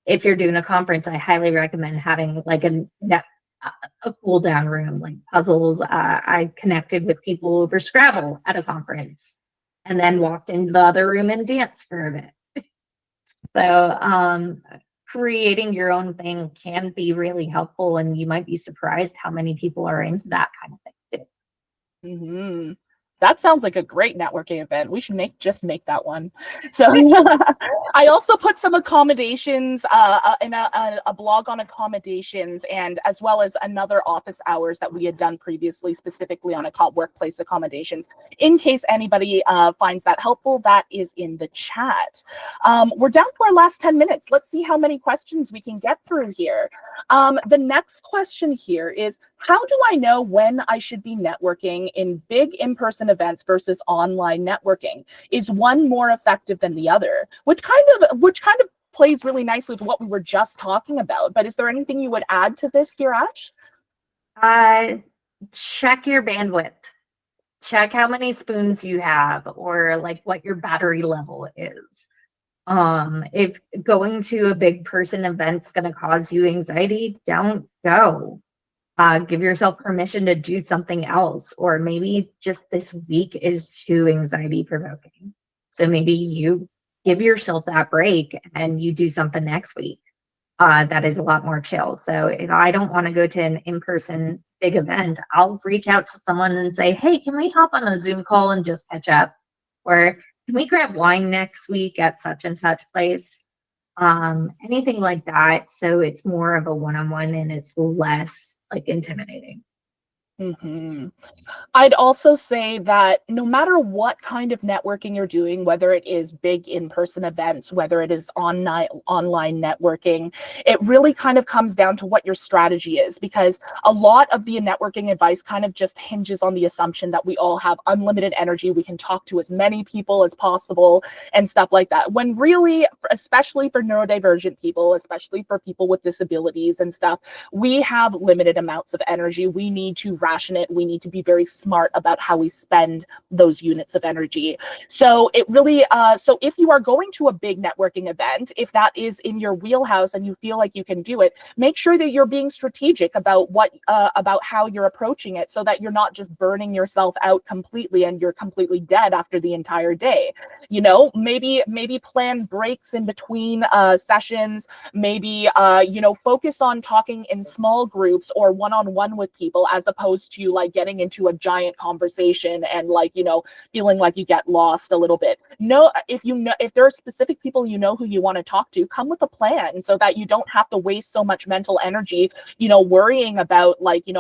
Speaker 2: if you're doing a conference, I highly recommend having like a cool down room, like puzzles. I connected with people over Scrabble at a conference, and then walked into the other room and danced for a bit. So creating your own thing can be really helpful, and you might be surprised how many people are into that kind of thing too.
Speaker 1: Mm-hmm. That sounds like a great networking event. We should make that one. So I also put some accommodations in a blog on accommodations, and as well as another office hours that we had done previously, specifically on workplace accommodations. In case anybody finds that helpful, that is in the chat. We're down to our last 10 minutes. Let's see how many questions we can get through here. The next question here is, how do I know when I should be networking in big in-person events versus online networking? Is one more effective than the other? Which kind of plays really nicely with what we were just talking about. But is there anything you would add to this here, Ash?
Speaker 2: Check your bandwidth. Check how many spoons you have, or like what your battery level is. If going to a big person event's going to cause you anxiety, don't go. Give yourself permission to do something else, or maybe just this week is too anxiety provoking. So maybe you give yourself that break and you do something next week that is a lot more chill. So if I don't want to go to an in-person big event, I'll reach out to someone and say, hey, can we hop on a Zoom call and just catch up? Or can we grab wine next week at such and such place? Anything like that. So it's more of a one-on-one and it's less like intimidating.
Speaker 1: Mm-hmm. I'd also say that no matter what kind of networking you're doing, whether it is big in-person events, whether it is online networking, it really kind of comes down to what your strategy is, because a lot of the networking advice kind of just hinges on the assumption that we all have unlimited energy. We can talk to as many people as possible and stuff like that. When really, especially for neurodivergent people, especially for people with disabilities and stuff, we have limited amounts of energy. We need to ration it. We need to be very smart about how we spend those units of energy. So it really, so if you are going to a big networking event, if that is in your wheelhouse and you feel like you can do it, make sure that you're being strategic about about how you're approaching it, so that you're not just burning yourself out completely and you're completely dead after the entire day. You know, maybe plan breaks in between sessions. Maybe focus on talking in small groups or one-on-one with people, as opposed to like getting into a giant conversation and feeling like you get lost a little bit. If there are specific people who you want to talk to, come with a plan so that you don't have to waste so much mental energy worrying about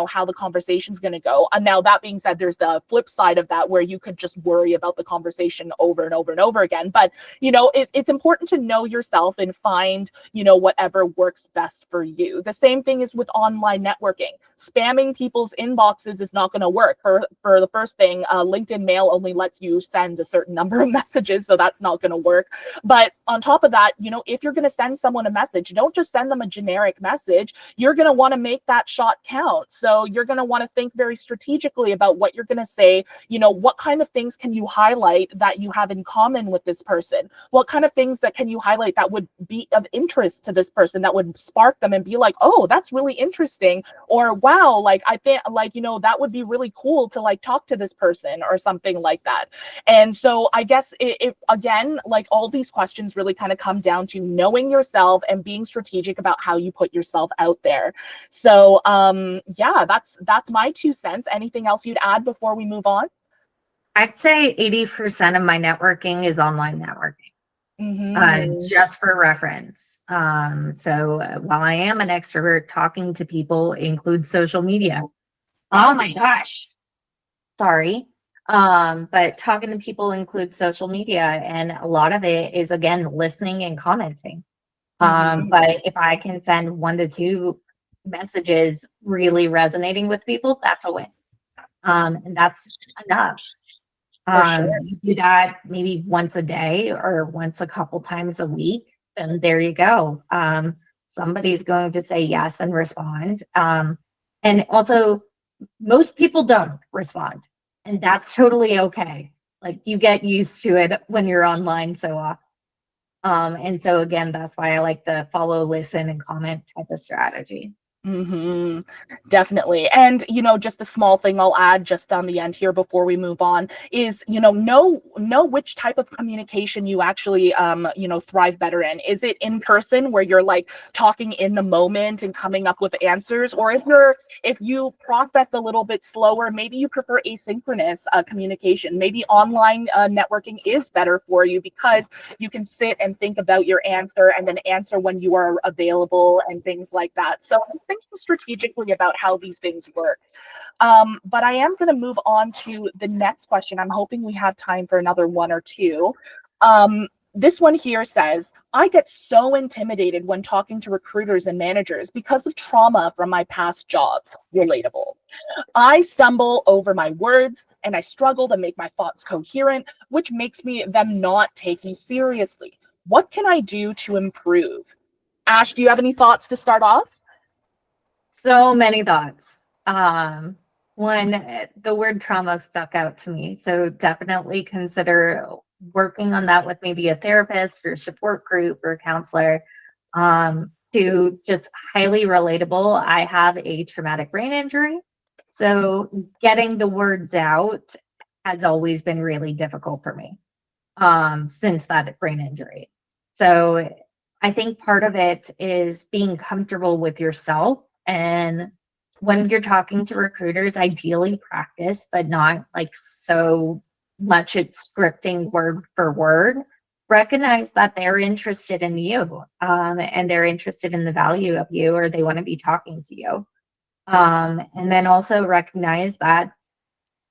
Speaker 1: how the conversation's going to go. And now, that being said, there's the flip side of that, where you could just worry about the conversation over and over and over again. But it's important to know yourself and find whatever works best for you. The same thing is with online networking. Spamming people's inbox inboxes is not going to work. For the first thing, LinkedIn Mail only lets you send a certain number of messages, so that's not going to work. But on top of that, if you're going to send someone a message, don't just send them a generic message. You're going to want to make that shot count. So you're going to want to think very strategically about what you're going to say. What kind of things can you highlight that you have in common with this person? What kind of things that can you highlight that would be of interest to this person, that would spark them and be like, oh, that's really interesting, or wow, like I think that would be really cool to like talk to this person or something like that. And so I guess it again, like all these questions really kind of come down to knowing yourself and being strategic about how you put yourself out there. So yeah, that's my 2 cents. Anything else you'd add before we move on?
Speaker 2: I'd say 80% of my networking is online networking. Just for reference. So while I am an extrovert, talking to people includes social media. Oh my gosh. Sorry. But talking to people includes social media, and a lot of it is, again, listening and commenting. But if I can send 1 to 2 messages really resonating with people, that's a win. And that's enough.
Speaker 1: Sure.
Speaker 2: You do that maybe once a day or once a couple times a week, and there you go. Somebody's going to say yes and respond. And also, most people don't respond, and that's totally okay. Like, you get used to it when you're online so often. And so again, that's why I like the follow, listen, and comment type of strategy.
Speaker 1: Definitely. And, just a small thing I'll add just on the end here before we move on is, know which type of communication you actually, thrive better in. Is it in person where you're like talking in the moment and coming up with answers? Or if you process a little bit slower, maybe you prefer asynchronous communication. Maybe online networking is better for you because you can sit and think about your answer and then answer when you are available and things like that. So I'm thinking strategically about how these things work. But I am going to move on to the next question. I'm hoping we have time for another 1 or 2. This one here says, I get so intimidated when talking to recruiters and managers because of trauma from my past jobs. Relatable. I stumble over my words and I struggle to make my thoughts coherent, which makes them not take me seriously. What can I do to improve? Ash, do you have any thoughts to start off?
Speaker 2: So many thoughts. When the word trauma stuck out to me, so definitely consider working on that with maybe a therapist or support group or counselor. To just highly relatable, I have a traumatic brain injury, so getting the words out has always been really difficult for me since that brain injury. So I think part of it is being comfortable with yourself. And when you're talking to recruiters, ideally practice, but not like so much it's scripting word for word. Recognize that they're interested in you, and they're interested in the value of you, or they want to be talking to you. And then also recognize that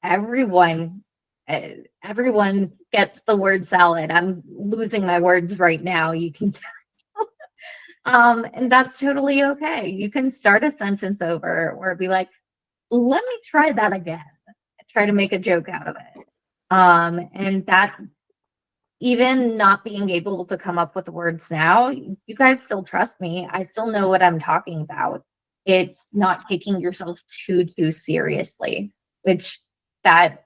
Speaker 2: everyone gets the word salad. I'm losing my words right now. You can tell. And that's totally okay. You can start a sentence over or be like, let me try that again. Try to make a joke out of it. And that, even not being able to come up with the words now, you guys still trust me. I still know what I'm talking about. It's not taking yourself too seriously, which that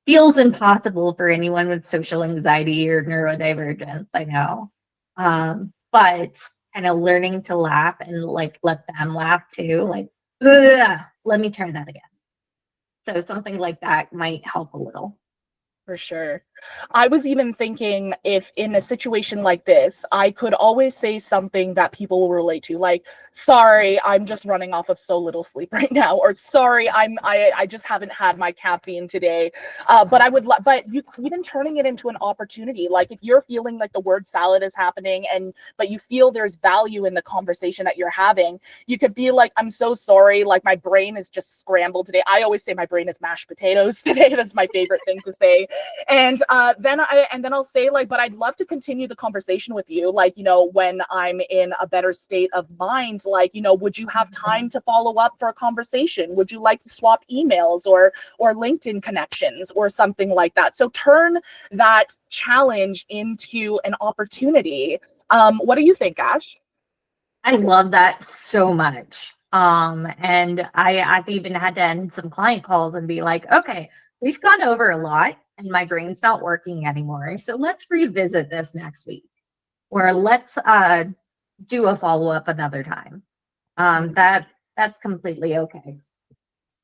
Speaker 2: feels impossible for anyone with social anxiety or neurodivergence, I know. But kind of learning to laugh and like let them laugh too, like, let me try that again. So something like that might help a little.
Speaker 1: For sure. I was even thinking if in a situation like this, I could always say something that people will relate to, like, sorry, I'm just running off of so little sleep right now, or sorry, I just haven't had my caffeine today. But you even turning it into an opportunity, like if you're feeling like the word salad is happening but you feel there's value in the conversation that you're having, you could be like, I'm so sorry, like my brain is just scrambled today. I always say my brain is mashed potatoes today. That's my favorite thing to say. And then I'll say, like, but I'd love to continue the conversation with you, like, when I'm in a better state of mind, like, would you have time to follow up for a conversation? Would you like to swap emails or LinkedIn connections or something like that? So turn that challenge into an opportunity. What do you think, Ash?
Speaker 2: I love that so much. And I've even had to end some client calls and be like, okay, we've gone over a lot and my brain's not working anymore. So let's revisit this next week, or let's do a follow-up another time. That's completely okay.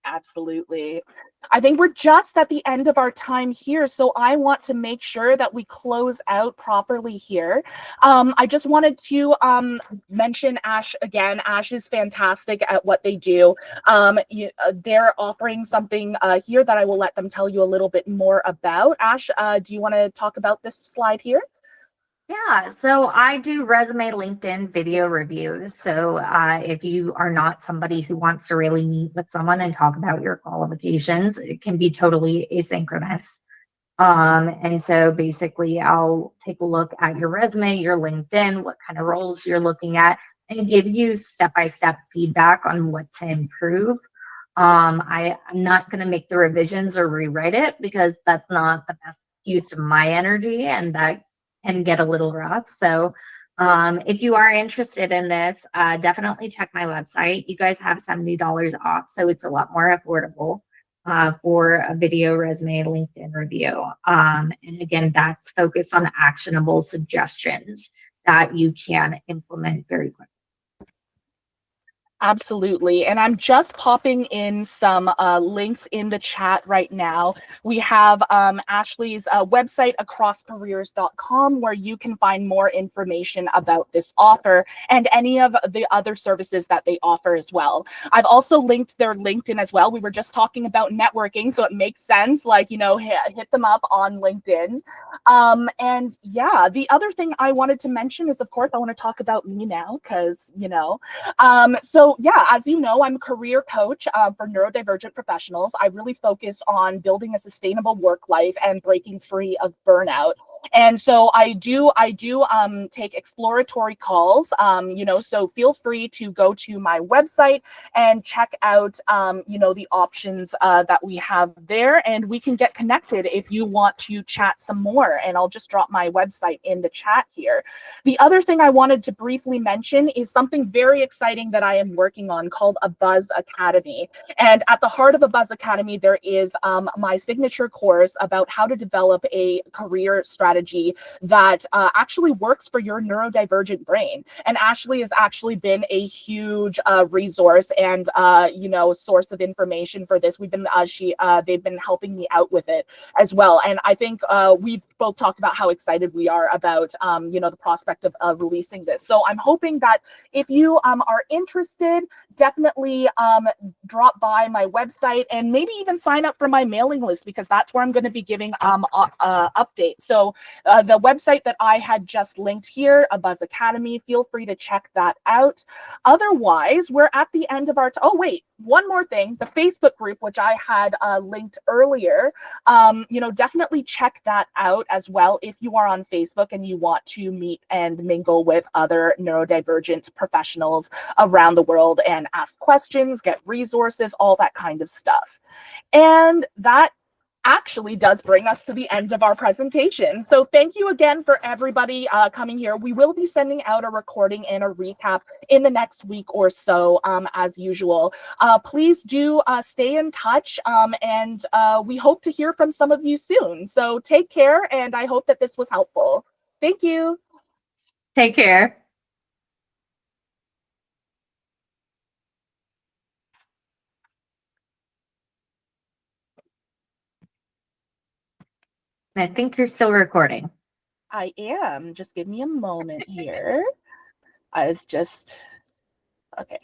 Speaker 1: Absolutely. I think we're just at the end of our time here, so I want to make sure that we close out properly here. I just wanted to mention Ash again. Ash is fantastic at what they do. They're offering something here that I will let them tell you a little bit more about. Ash, do you want to talk about this slide here?
Speaker 2: Yeah, so I do resume, LinkedIn video reviews. So if you are not somebody who wants to really meet with someone and talk about your qualifications, it can be totally asynchronous. And so basically, I'll take a look at your resume, your LinkedIn, what kind of roles you're looking at, and give you step-by-step feedback on what to improve. I'm not going to make the revisions or rewrite it because that's not the best use of my energy, and that can get a little rough. So if you are interested in this, definitely check my website. You guys have $70 off, so it's a lot more affordable for a video resume LinkedIn review. And again, that's focused on actionable suggestions that you can implement very quickly.
Speaker 1: Absolutely. And I'm just popping in some links in the chat right now. We have Ashley's website, acrosscareers.com, where you can find more information about this offer and any of the other services that they offer as well. I've also linked their LinkedIn as well. We were just talking about networking, so it makes sense, like, hit them up on LinkedIn. And yeah, the other thing I wanted to mention is, of course, I want to talk about me now because, so yeah, as you know, I'm a career coach for neurodivergent professionals. I really focus on building a sustainable work life and breaking free of burnout. And so I do take exploratory calls, so feel free to go to my website and check out, the options that we have there, and we can get connected if you want to chat some more. And I'll just drop my website in the chat here. The other thing I wanted to briefly mention is something very exciting that I am working on called a Buzz Academy. And at the heart of a Buzz Academy, there is my signature course about how to develop a career strategy that actually works for your neurodivergent brain. And Ashley has actually been a huge resource and source of information for this. They've been helping me out with it as well. And I think we've both talked about how excited we are about the prospect of releasing this. So I'm hoping that if you are interested, definitely drop by my website and maybe even sign up for my mailing list, because that's where I'm going to be giving updates. So the website that I had just linked here, a Buzz Academy, feel free to check that out. Otherwise, we're at the end of our oh wait, one more thing, the Facebook group, which I had linked earlier, definitely check that out as well if you are on Facebook and you want to meet and mingle with other neurodivergent professionals around the world and ask questions, get resources, all that kind of stuff. And that actually does bring us to the end of our presentation. So thank you again for everybody coming here. We will be sending out a recording and a recap in the next week or so, as usual. Please do stay in touch, and we hope to hear from some of you soon. So take care, and I hope that this was helpful. Thank you.
Speaker 2: Take care. I think you're still recording.
Speaker 1: I am. Just give me a moment here. I was just, okay.